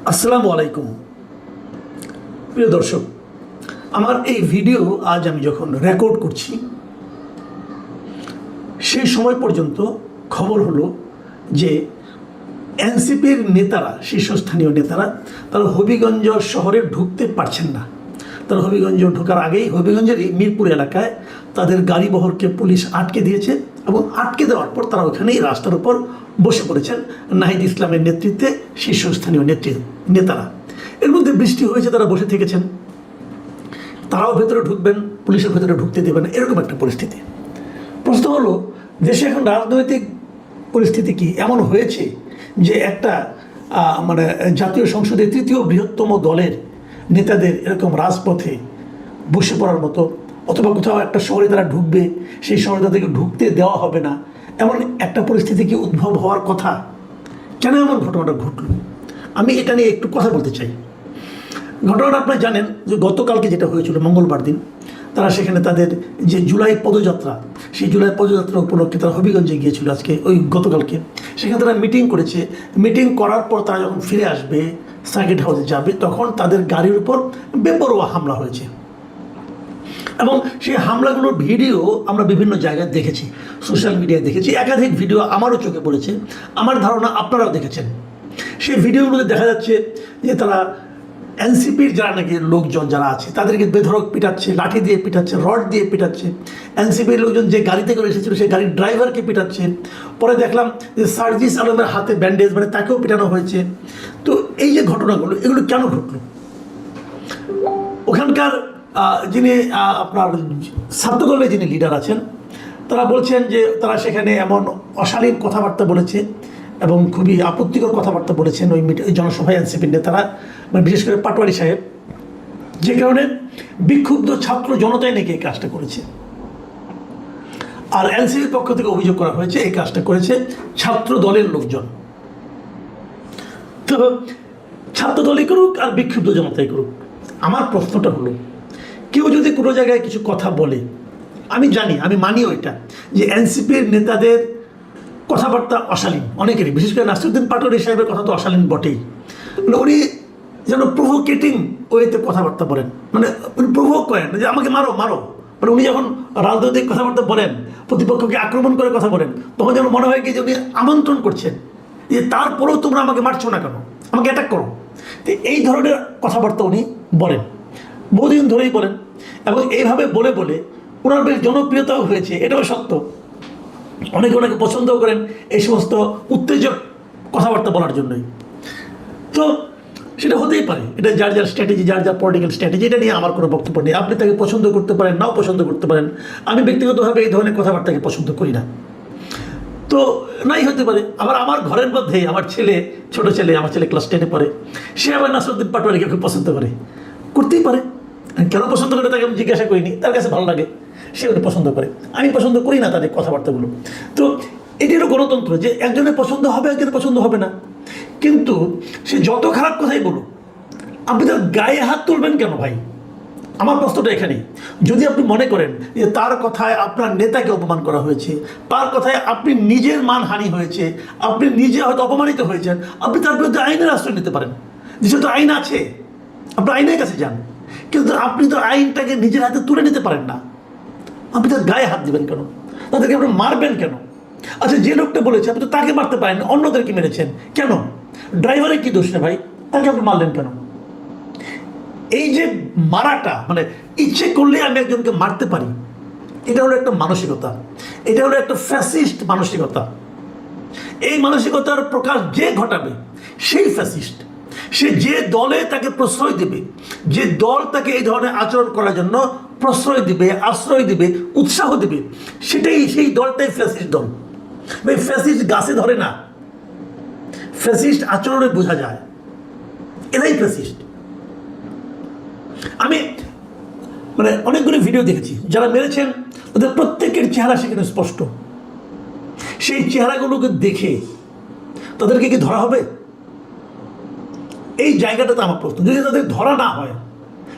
আসসালামু আলাইকুম প্রিয় দর্শক, আমার এই ভিডিও আজ আমি যখন রেকর্ড করছি সেই সময় পর্যন্ত খবর হলো যে এনসিপির নেতারা, শীর্ষস্থানীয় নেতারা, তারা হবিগঞ্জ শহরে ঢুকতে পারছেন না। তারা হবিগঞ্জ ঢোকার আগেই হবিগঞ্জের মিরপুর এলাকায় তাদের গাড়ি বহরকে পুলিশ আটকে দিয়েছে এবং আটকে দেওয়ার পর তারা ওখানেই রাস্তার উপর বসে পড়েছেন নাহিদ ইসলামের নেতৃত্বে শীর্ষস্থানীয় নেতারা। এর মধ্যে বৃষ্টি হয়েছে, তারা বসে থেকেছেন, তারাও ভেতরে ঢুকবেন, পুলিশের ভেতরে ঢুকতে দেবেন, এরকম একটা পরিস্থিতি। প্রশ্ন হলো, দেশে এখন রাজনৈতিক পরিস্থিতি কি এমন হয়েছে যে একটা জাতীয় সংসদের তৃতীয় বৃহত্তম দলের নেতাদের এরকম রাজপথে বসে পড়ার মতো, অথবা কোথাও একটা শহরে তারা ঢুকবে, সেই শহরে তাদেরকে ঢুকতে দেওয়া হবে না, এমন একটা পরিস্থিতি কি উদ্ভব হওয়ার কথা? কেন এমন ঘটনাটা ঘটল? আমি এটা নিয়ে একটু কথা বলতে চাই। ঘটনাটা আপনারা জানেন যে গতকালকে যেটা হয়েছিল, মঙ্গলবার দিন, তারা সেখানে তাদের যে জুলাই পদযাত্রা, সেই জুলাই পদযাত্রা উপলক্ষে তারা হবিগঞ্জে গিয়েছিল আজকে, গতকালকে সেখানে তারা মিটিং করেছে। মিটিং করার পর তারা যখন ফিরে আসবে, সার্কিট হাউসে যাবে, তখন তাদের গাড়ির উপর বেপরোয়া হামলা হয়েছে এবং সেই হামলাগুলোর ভিডিও আমরা বিভিন্ন জায়গায় দেখেছি, সোশ্যাল মিডিয়ায় দেখেছি, একাধিক ভিডিও আমারও চোখে পড়েছে, আমার ধারণা আপনারাও দেখেছেন। সেই ভিডিওগুলোতে দেখা যাচ্ছে যে তারা এনসিপির যারা নাকি লোকজন যারা আছে তাদেরকে বেধড়ক পিটাচ্ছে, লাঠি দিয়ে পিটাচ্ছে, রড দিয়ে পিটাচ্ছে। এনসিপির লোকজন যে গাড়িতে করে এসেছিল সেই গাড়ির ড্রাইভারকে পিটাচ্ছে। পরে দেখলাম যে সার্জিস আলমের হাতে ব্যান্ডেজ, তাকেও পিটানো হয়েছে। তো এই যে ঘটনাগুলো, এগুলো কেন ঘটলো? ওখানকার যিনি আপনার ছাত্রদলের যিনি লিডার আছেন, তারা বলছেন যে তারা সেখানে এমন অশালীন কথাবার্তা বলেছে এবং খুবই আপত্তিকর কথাবার্তা বলেছেন ওই জনসভায় এনসিপির নেতারা, বিশেষ করে পাটোয়ারি সাহেব, যে কারণে বিক্ষুব্ধ ছাত্র জনতাই নাকি এই কাজটা করেছে। আর এনসিপির পক্ষ থেকে অভিযোগ করা হয়েছে এই কাজটা করেছে ছাত্র দলের লোকজন। তো ছাত্র দলই করুক আর বিক্ষুব্ধ জনতাই করুক, আমার প্রশ্নটা হলো, কেউ যদি কোনো জায়গায় কিছু কথা বলে, আমি জানি, আমি মানি ওইটা যে এনসিপির নেতাদের কথাবার্তা অশালীন অনেকেরই, বিশেষ করে নাসিরুদ্দিন পাটোয়ারি সাহেবের কথা তো অশালীন বটেই। উনি যেন প্রভোকেটিং ওয়েতে কথাবার্তা বলেন, উনি প্রভোক করেন যে আমাকে মারো মারো, উনি যখন রাজনৈতিক কথাবার্তা বলেন, প্রতিপক্ষকে আক্রমণ করে কথা বলেন, তখন যেন মনে হয় কি যে উনি আমন্ত্রণ করছেন যে তারপরেও তোমরা আমাকে মারছো না কেন, আমাকে অ্যাটাক করো। তো এই ধরনের কথাবার্তা উনি বলেন, বহুদিন ধরেই বলেন, এবং এইভাবে বলে বলে ওনার বেশ জনপ্রিয়তাও হয়েছে, এটাও সত্য। অনেকে ওনাকে পছন্দও করেন এই সমস্ত উত্তেজক কথাবার্তা বলার জন্যই। তো সেটা হতেই পারে, এটা যার যার স্ট্র্যাটেজি, যার যার পলিটিক্যাল স্ট্র্যাটেজি, এটা নিয়ে আমার কোনো বক্তব্য নেই। আপনি তাকে পছন্দ করতে পারেন, নাও পছন্দ করতে পারেন। আমি ব্যক্তিগতভাবে এই ধরনের কথাবার্তাকে পছন্দ করি না, তো নাই হতে পারে। আবার আমার ঘরের মধ্যেই আমার ছেলে, ছোট ছেলে, আমার ছেলে ক্লাস 10-এ পড়ে, সে আবার নাসিরুদ্দিন পাটোয়ারিকে খুব পছন্দ করে, করতেই পারে। কেন পছন্দ করে তাকে আমি জিজ্ঞাসা করিনি, তার কাছে ভালো লাগে, সে ওটা পছন্দ করে, আমি পছন্দ করি না তাদের কথাবার্তাগুলো। তো এটিরও গণতন্ত্র যে একজনের পছন্দ হবে, একজনের পছন্দ হবে না, কিন্তু সে যত খারাপ কথাই বলুক, আপনি তার গায়ে হাত তুলবেন কেন ভাই? আমার প্রশ্নটা এখানেই। যদি আপনি মনে করেন যে তার কথায় আপনার নেতাকে অপমান করা হয়েছে, তার কথায় আপনি নিজের মানহানি হয়েছে, আপনি নিজে হয়তো অপমানিত হয়েছেন, আপনি তার বিরুদ্ধে আইনের আশ্রয় নিতে পারেন। দেশে তো আইন আছে, আপনি আইনের কাছে যান, কিন্তু আপনি তো আইনটাকে নিজের হাতে তুলে নিতে পারেন না। আপনি তার গায়ে হাত দিবেন কেন? তাদেরকে আপনি মারবেন কেন? আচ্ছা, যে লোকটা বলেছে আপনি তো তাকে মারতে পারেন, অন্যদেরকে মেরেছেন কেন? ড্রাইভারের কি দোষ না ভাই, তাকে আপনি মারলেন কেন? এই যে মারাটা, ইচ্ছে করলে আমি একজনকে মারতে পারি, এটা হলো একটা মানসিকতা, এটা হলো একটা ফ্যাসিস্ট মানসিকতা। এই মানসিকতার প্রকাশ যে ঘটাবে সেই ফ্যাসিস্ট। সে যে দলে তাকে প্রশ্রয় দেবে, যে দল তাকে এই ধরনের আচরণ করার জন্য প্রশ্রয় দিবে, আশ্রয় দিবে, উৎসাহ দিবে, সেই দলটাই ফ্যাসিস্ট দল। ফ্যাসিস্ট গাছে ধরে না, ফ্যাসিস্ট আচরণে বোঝা যায়, এরাই ফ্যাসিস্ট। আমি অনেকগুলো ভিডিও দেখেছি, যারা মেরেছেন ওদের প্রত্যেকের চেহারা সেখানে স্পষ্ট। সেই চেহারাগুলোকে দেখে তাদেরকে কি ধরা হবে? এই জায়গাটাতে আমার প্রশ্ন। যদি তাদের ধরা না হয়,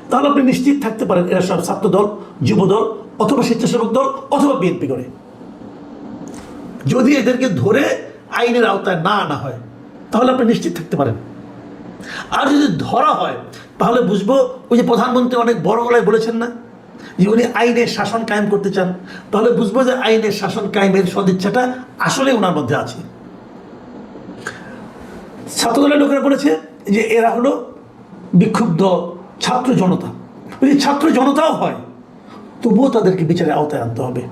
তাহলে আপনি নিশ্চিত থাকতে পারেন এরা সব ছাত্র দল, যুব দল, অথবা স্বেচ্ছাসেবক দল, অথবা বিএনপি করে। যদি এদেরকে ধরে আইনের আওতায় না আনা হয়, তাহলে আপনি নিশ্চিত থাকতে পারেন আর যদি ধরা হয় তাহলে বুঝবো ওই যে প্রধানমন্ত্রী অনেক বড় গলায় বলেছেন না যে উনি আইনের শাসন কায়েম করতে চান, তাহলে বুঝবো যে আইনের শাসন কায়েমের সদিচ্ছাটা আসলে ওনার মধ্যে আছে। ছাত্রদলের লোকেরা বলেছে যে এরা হলো বিক্ষুব্ধ ছাত্র জনতা। যদি ছাত্র জনতাও হয় তবুও তাদেরকে বিচারের আওতায় আনতে হবে,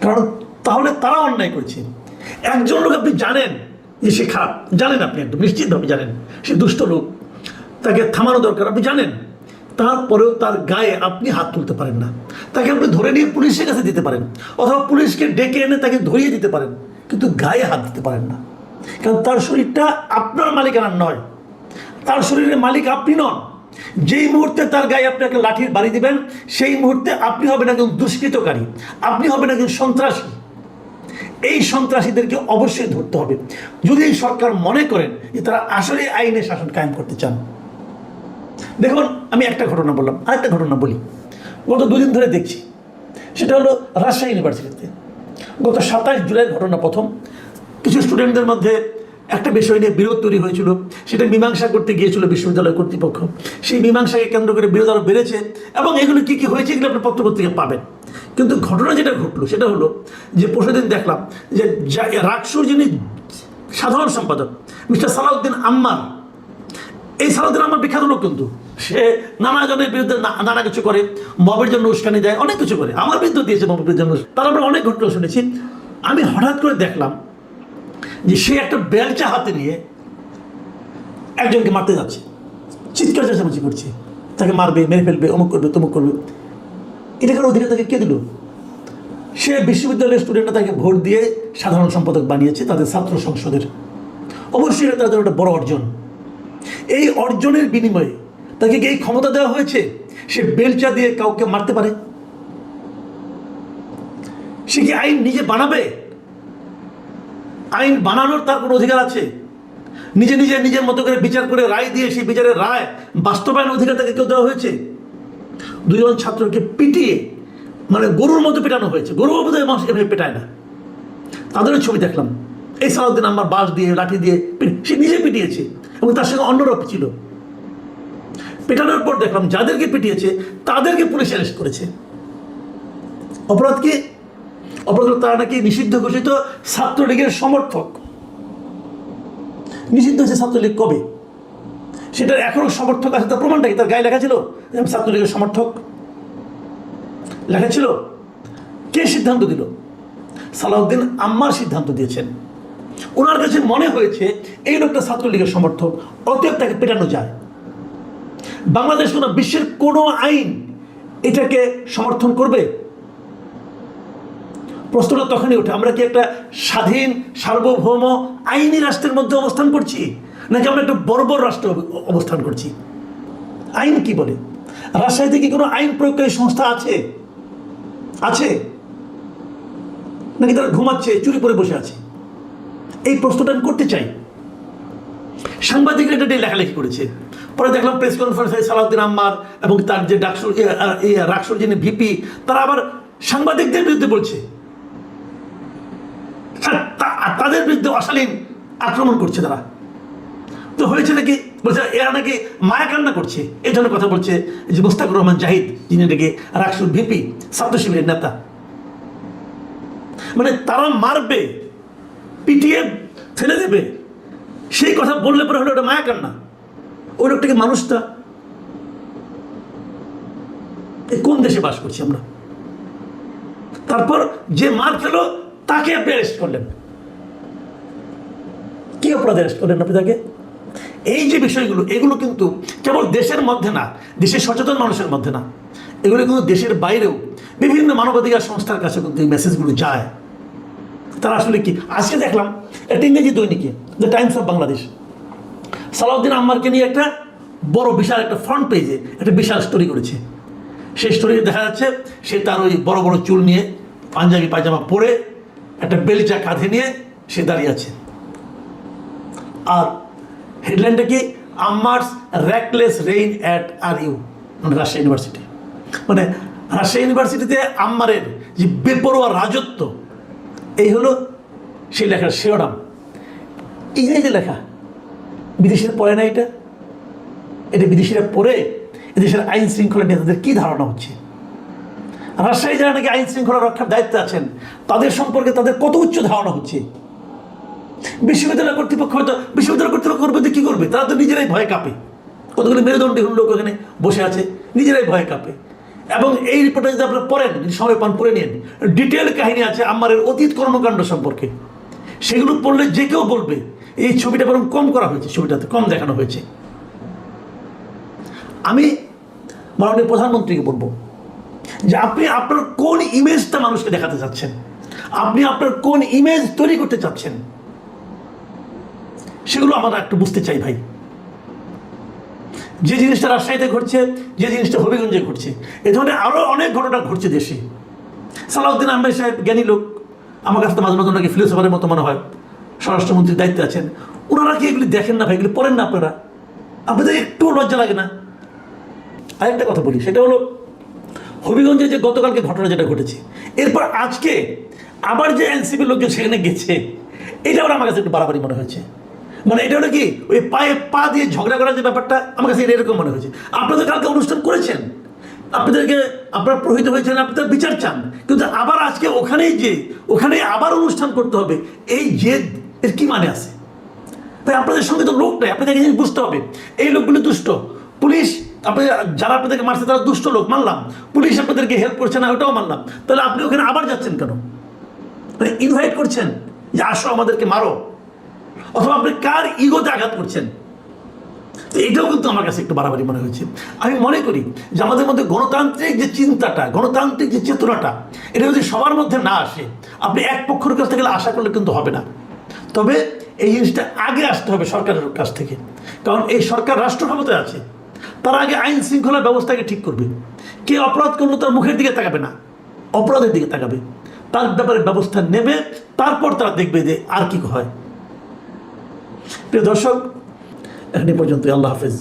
কারণ তাহলে তারা অন্যায় করছে। একজন লোক আপনি জানেন যে সে খারাপ, জানেন, আপনি একদম নিশ্চিতভাবে জানেন সে দুষ্ট লোক, তাকে থামানো দরকার, আপনি জানেন, তারপরেও তার গায়ে আপনি হাত তুলতে পারেন না। তাকে আপনি ধরে নিয়ে পুলিশের কাছে দিতে পারেন, অথবা পুলিশকে ডেকে এনে তাকে ধরিয়ে দিতে পারেন, কিন্তু গায়ে হাত দিতে পারেন না, কারণ তার শরীরটা আপনার মালিকানার নয়, তার শরীরের মালিক আপনি নন। যেই মুহূর্তে তার গায়ে আপনি একটা লাঠির বাড়ি দিবেন, সেই মুহূর্তে আপনি হবেন একজন দুষ্কৃতকারী, আপনি হবেন একজন সন্ত্রাসী। এই সন্ত্রাসীদেরকে অবশ্যই ধরতে হবে, যদি এই সরকার মনে করেন যে তারা আসলে আইনের শাসন কায়েম করতে চান। দেখুন, আমি একটা ঘটনা বললাম, আরেকটা ঘটনা বলি। গত দুদিন ধরে দেখছি, সেটা হলো রাজশাহী ইউনিভার্সিটিতে গত 27 জুলাইয়ের ঘটনা। প্রথম কিছু স্টুডেন্টদের মধ্যে একটা বিষয় নিয়ে বিরোধ তৈরি হয়েছিল, সেটা মীমাংসা করতে গিয়েছিল বিশ্ববিদ্যালয় কর্তৃপক্ষ। সেই মীমাংসাকে কেন্দ্র করে বিরোধ আরও বেড়েছে, এবং এগুলো কী কী হয়েছে এগুলো আপনি পত্রপত্রিকা পাবেন। কিন্তু ঘটনা যেটা ঘটলো সেটা হলো যে পরশুদিন দেখলাম যে রাকসুর যিনি সাধারণ সম্পাদক মিস্টার সালাউদ্দিন আম্মার, এই সালাউদ্দিন আম্মার বিখ্যাত লোক, কিন্তু সে নানা জনের বিরুদ্ধে নানা কিছু করে, মবের জন্য উস্কানি দেয়, অনেক কিছু করে, আমার বিরুদ্ধে দিয়েছে মবের জন্য। তার আমরা অনেক ঘটনা শুনেছি। আমি হঠাৎ করে দেখলাম যে সে একটা বেলচা হাতে নিয়ে একজনকে মারতে যাচ্ছে, চিৎকার চেঁচামেচি করছে, তাকে মারবে, মেরে ফেলবে, অমুক করবে, তমুক করবে। এটাকার অধিকার তাকে কে দিল? সে বিশ্ববিদ্যালয়ের স্টুডেন্টরা তাকে ভোট দিয়ে সাধারণ সম্পাদক বানিয়েছে তাদের ছাত্র সংসদের। অবশ্যই এটা তাদের একটা বড় অর্জন। এই অর্জনের বিনিময়ে তাকে এই ক্ষমতা দেওয়া হয়েছে, সে বেলচা দিয়ে কাউকে মারতে পারে? সে কি আইন নিজে বানাবে? আইন বানানোর তার কোনো অধিকার আছে? নিজে নিজে নিজের মতো করে বিচার করে রায় দিয়ে সেই বিচারের রায় বাস্তবায়ন অধিকার তাকে কেউ দেওয়া হয়েছে? দুজন ছাত্রকে পিটিয়ে, মানে গরুর মতো পেটানো হয়েছে। গরু বোধহয় মানুষ এভাবে পেটায় না। তাদেরও ছবি দেখলাম, এই সালাউদ্দিন আমার বাঁশ দিয়ে, লাঠি দিয়ে সে নিজে পিটিয়েছে, এবং তার সঙ্গে অন্যরা ছিল। পেটানোর পর দেখলাম যাদেরকে পিটিয়েছে তাদেরকে পুলিশ অ্যারেস্ট করেছে। অপরাধ কি? অপরাধ তারা নাকি নিষিদ্ধ ঘোষিত ছাত্রলীগের সমর্থক। নিষিদ্ধ হয়েছে ছাত্রলীগ কবে? সেটার এখনো সমর্থক আছে, তার প্রমাণটা কি? তার গায়ে লেখা ছিল ছাত্রলীগের সমর্থক, লেখা ছিল। কে সিদ্ধান্ত দিল? সালাউদ্দিন আম্মার সিদ্ধান্ত দিয়েছেন। ওনার কাছে মনে হয়েছে এই লোকটা ছাত্রলীগের সমর্থক, অতএব তাকে পেটানো যায়। বাংলাদেশ কোনো বিশ্বের কোনো আইন এটাকে সমর্থন করবে? প্রশ্নটা তখনই ওঠে, আমরা কি একটা স্বাধীন সার্বভৌম আইনি রাষ্ট্রের মধ্যে অবস্থান করছি, নাকি আমরা একটা বর্বর রাষ্ট্র অবস্থান করছি? আইন কি বলে? রাজশাহীতে কি কোনো আইন প্রয়োগকারী সংস্থা আছে? আছে নাকি তারা ঘুমাচ্ছে, চুরি করে বসে আছে? এই প্রশ্নটা আমি করতে চাই। সাংবাদিকরা এটা লেখালেখি করেছে। পরে দেখলাম প্রেস কনফারেন্সে সালাউদ্দিন আম্মার এবং তার যে রাকসুর যিনি ভিপি, তারা আবার সাংবাদিকদের বিরুদ্ধে বলছে, তাদের বিরুদ্ধে অশালীন আক্রমণ করছে তারা। তো হয়েছে নাকি? বলছে এরা নাকি মায়া কান্না করছে, এই জন্য কথা বলছে যে মুস্তাকুর রহমান জাহিদ, যিনি নাকি রাকসুর ভিপি, ছাত্র শিবিরের নেতা। মানে তারা মারবে, পিটিয়ে ফেলে দেবে, সেই কথা বললে পরে হলো ওটা মায়া কান্না। ওই লোকটাকে মানুষটা কোন দেশে বাস করছি আমরা? তারপর যে মার খেলো তাকে আপনি অ্যারেস্ট করলেন। কি অপরাধে অ্যারেস্ট করলেন আপনি তাকে? এই যে বিষয়গুলো, এগুলো কিন্তু কেবল দেশের মধ্যে না, দেশের সচেতন মানুষের মধ্যে না, এগুলো কিন্তু দেশের বাইরেও বিভিন্ন মানবাধিকার সংস্থার কাছে কিন্তু এই মেসেজগুলো যায়। তারা আসলে কি? আজকে দেখলাম একটা ইংরেজি দৈনিকে, the Times of Bangladesh, Salauddin আম্মারকে নিয়ে একটা বড় বিশাল একটা ফ্রন্ট পেজে একটা বিশাল স্টোরি করেছে। সেই স্টোরিতে দেখা যাচ্ছে সে তার ওই বড় বড় চুল নিয়ে, পাঞ্জাবি পায়জামা পরে, একটা বেলচা কাঁধে নিয়ে সে দাঁড়িয়ে আছে। আর হেডলাইনটা কি? Ammar's reckless reign at R U, মানে রাজশাহী ইউনিভার্সিটি। মানে রাজশাহী ইউনিভার্সিটিতে আম্মারের যে বেপরোয়া রাজত্ব, এই হলো সেই লেখার শিরোনাম। ইংরেজি লেখা, বিদেশিরা পড়ে না এটা। এটা বিদেশিরা পড়ে এদেশের আইন শৃঙ্খলা নিয়ে তাদের কী ধারণা হচ্ছে। রাজশাহী যারা নাকি আইন শৃঙ্খলা রক্ষার দায়িত্বে আছেন তাদের সম্পর্কে তাদের কত উচ্চ ধারণা হচ্ছে। বিশ্ববিদ্যালয় কর্তৃপক্ষ হয়তো বিশ্ববিদ্যালয় কর্তৃপক্ষ করবে তো কী করবে, তারা তো নিজেরাই ভয় কাঁপে। কতগুলো মেরুদণ্ডী লোক এখানে বসে আছে, নিজেরাই ভয় কাঁপে। এবং এই রিপোর্টে যদি আপনারা পড়েন, যদি সময় পান পড়ে নিন, ডিটেল কাহিনী আছে আম্মারের অতীত কর্মকাণ্ড সম্পর্কে। সেগুলো পড়লে যে কেউ বলবে এই ছবিটা বরং কম করা হয়েছে, ছবিটাতে কম দেখানো হয়েছে। আমি মাননীয় প্রধানমন্ত্রীকে বলবো যে আপনি আপনার কোন ইমেজটা মানুষকে দেখাতে চাচ্ছেন, আপনি আপনার কোন ইমেজ তৈরি করতে চাচ্ছেন, সেগুলো আমরা একটু বুঝতে চাই ভাই। যে জিনিসটা রাজশাহীতে ঘটছে, যে জিনিসটা হবিগঞ্জে ঘটছে, এ ধরনের আরও অনেক ঘটনা ঘটছে দেশে। সালাউদ্দিন আহমেদ সাহেব জ্ঞানী লোক, আমার কাছে তো মাঝে মাঝে ওনাকে ফিলোসফারের মতো মনে হয়, স্বরাষ্ট্রমন্ত্রীর দায়িত্বে আছেন। ওনারা কি এগুলি দেখেন না ভাই, এগুলি পড়েন না আপনারা? আপনাদের একটু লজ্জা লাগে না? আরেকটা কথা বলি, সেটা হলো হবিগঞ্জে যে গতকালকে ঘটনা যেটা ঘটেছে, এরপর আজকে আবার যে এনসিপির লোকজন সেখানে গেছে, এটা আমার কাছে একটু বাড়াবাড়ি মনে হয়েছে। মানে এটা হলো কি ওই পায়ে পা দিয়ে ঝগড়া করার যে ব্যাপারটা আমার কাছে এরকম মনে হয়েছে। আপনাদের কালকে অনুষ্ঠান করেছেন, আপনাদেরকে আপনারা প্রহিত হয়েছেন, আপনাদের বিচার চান, কিন্তু আবার আজকে ওখানে আবার অনুষ্ঠান করতে হবে, এই জেদ এর কি মানে আছে? তাই আপনাদের সঙ্গে তো লোক নেই, আপনাদেরকে জিনিস বুঝতে হবে এই লোকগুলো দুষ্ট। পুলিশ আপনি যারা আপনাদেরকে মারছে তারা দুষ্ট লোক মানলাম, পুলিশ আপনাদেরকে হেল্প করছে না ওটাও মানলাম, তাহলে আপনি ওখানে আবার যাচ্ছেন কেন? মানে ইনভাইট করছেন যে আসো আমাদেরকে মারো, অথবা আপনি কার ইগোতে আঘাত করছেন? তো এটাও কিন্তু আমার কাছে একটু বাড়াবাড়ি মনে হয়েছে। আমি মনে করি যে আমাদের মধ্যে গণতান্ত্রিক যে চিন্তাটা, গণতান্ত্রিক যে চেতনাটা, এটা যদি সবার মধ্যে না আসে, আপনি এক পক্ষের কাছ থেকে আশা করলে কিন্তু হবে না। তবে এই জিনিসটা আগে আসতে হবে সরকারের কাছ থেকে, কারণ এই সরকার রাষ্ট্র ক্ষমতায় আছে। তার আগে আইন শৃঙ্খলা ব্যবস্থাকে ঠিক করবে। কে অপরাধ করলো তার মুখের দিকে তাকাবে না, অপরাধের দিকে তাকাবে, তার ব্যাপারে ব্যবস্থা নেবে, তারপর তারা দেখবে যে আর কি হয়। প্রিয় দর্শক, এখন পর্যন্ত, আল্লাহ হাফেজ।